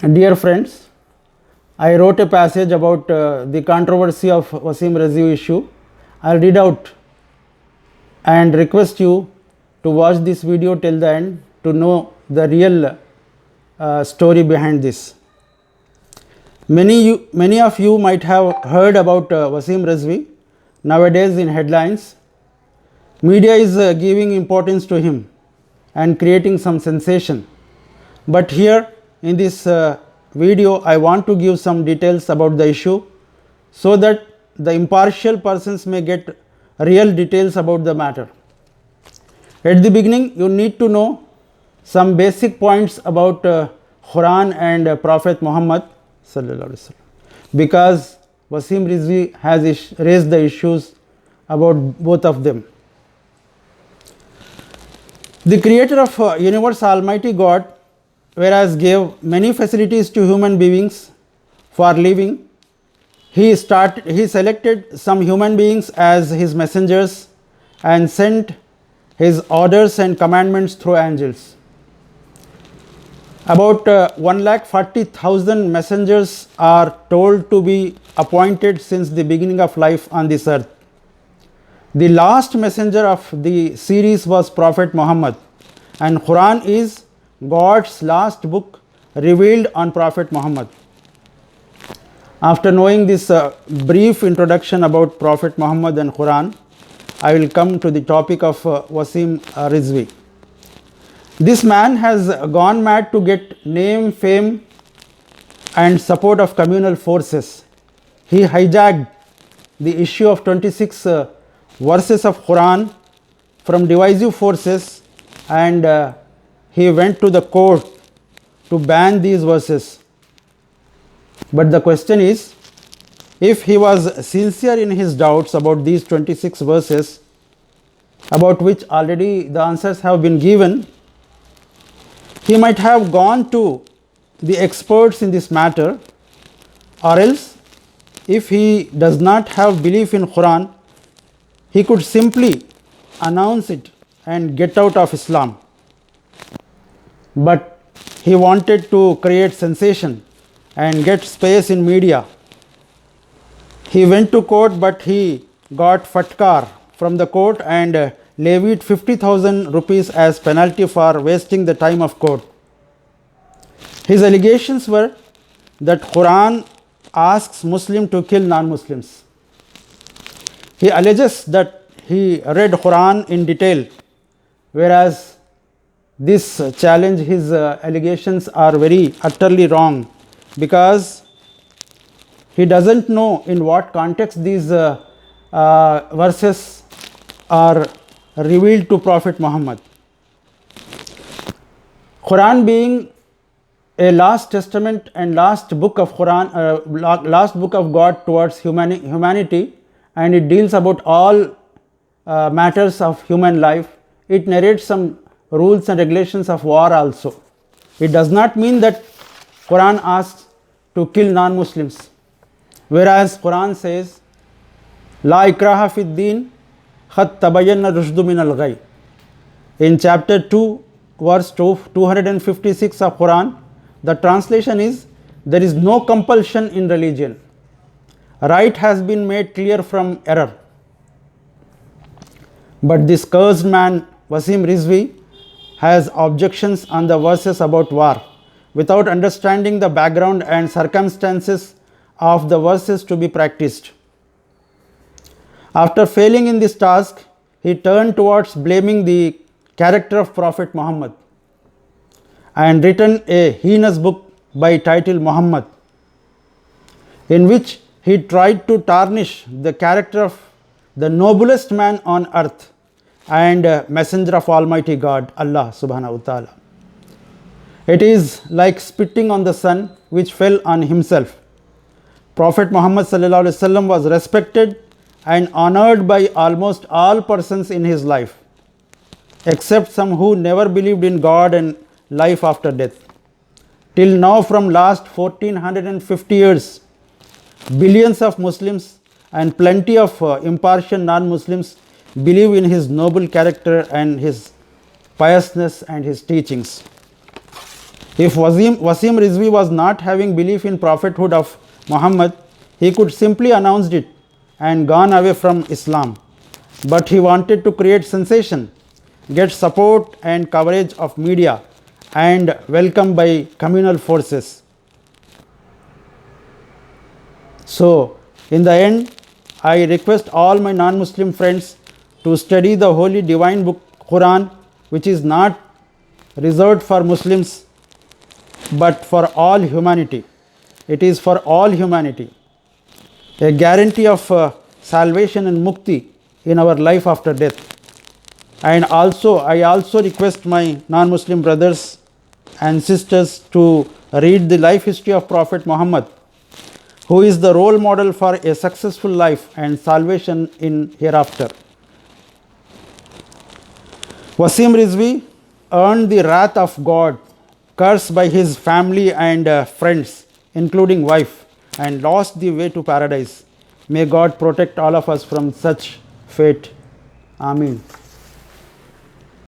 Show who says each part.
Speaker 1: Dear friends, I wrote a passage about the controversy of Waseem Rizvi issue. I'll read out and request you to watch this video till the end to know the real story behind this. Many of you might have heard about Waseem Rizvi nowadays in headlines. Media is giving importance to him and creating some sensation. But here in this video, I want to give some details about the issue so that the impartial persons may get real details about the matter. At the beginning, you need to know some basic points about Quran and Prophet Muhammad sallallahu alaihi wasallam, because Waseem Rizvi has raised the issues about both of them. The creator of universe, Almighty God, whereas gave many facilities to human beings for living, he selected some human beings as his messengers and sent his orders and commandments through angels. About 1,40,000 messengers are told to be appointed since the beginning of life on this earth. The last messenger of the series was Prophet Muhammad, and Quran is God's last book revealed on Prophet Muhammad. After knowing this brief introduction about Prophet Muhammad and Quran, I will come to the topic of Waseem Rizvi. This man has gone mad to get name, fame and support of communal forces. He hijacked the issue of 26 verses of Quran from divisive forces, and he went to the court to ban these verses. But the question is, if he was sincere in his doubts about these 26 verses, about which already the answers have been given, he might have gone to the experts in this matter, or else if he does not have belief in Quran, he could simply announce it and get out of Islam. But he wanted to create sensation and get space in media. He went to court, but he got fatkar from the court and levied 50,000 rupees as penalty for wasting the time of court. His allegations were that Quran asks Muslim to kill non-Muslims. He alleges that he read Quran in detail, whereas this challenge, his allegations are very utterly wrong, because he doesn't know in what context these verses are revealed to Prophet Muhammad. Quran being a last testament and last book of Quran, last book of God towards humanity, and it deals about all matters of human life. It narrates some rules and regulations of war also. It does not mean that Quran asks to kill non-Muslims, whereas Quran says, La ikraha fid din, khat tabayyana rushdu min al-ghayy. In chapter 2, verse 256 of Quran, the translation is, there is no compulsion in religion. Right has been made clear from error. But this cursed man, Waseem Rizvi, has objections on the verses about war, without understanding the background and circumstances of the verses to be practiced. After failing in this task, he turned towards blaming the character of Prophet Muhammad and written a heinous book by title Muhammad, in which he tried to tarnish the character of the noblest man on earth and messenger of Almighty God, Allah subhanahu wa ta'ala. It is like spitting on the sun which fell on himself. Prophet Muhammad sallallahu alaihi wasallam was respected and honored by almost all persons in his life, except some who never believed in God and life after death. Till now, from last 1450 years, billions of Muslims and plenty of impartial non-Muslims believe in his noble character and his piousness and his teachings. If Waseem Rizvi was not having belief in prophethood of Muhammad, he could simply announced it and gone away from Islam. But he wanted to create sensation, get support and coverage of media, and welcome by communal forces. So, in the end, I request all my non-Muslim friends to study the holy divine book Quran, which is not reserved for Muslims but for all humanity. It is for all humanity, a guarantee of salvation and mukti in our life after death. And also, I also request my non-Muslim brothers and sisters to read the life history of Prophet Muhammad, who is the role model for a successful life and salvation in hereafter. Waseem Rizvi earned the wrath of God, cursed by his family and friends, including wife, and lost the way to paradise. May God protect all of us from such fate. Amin.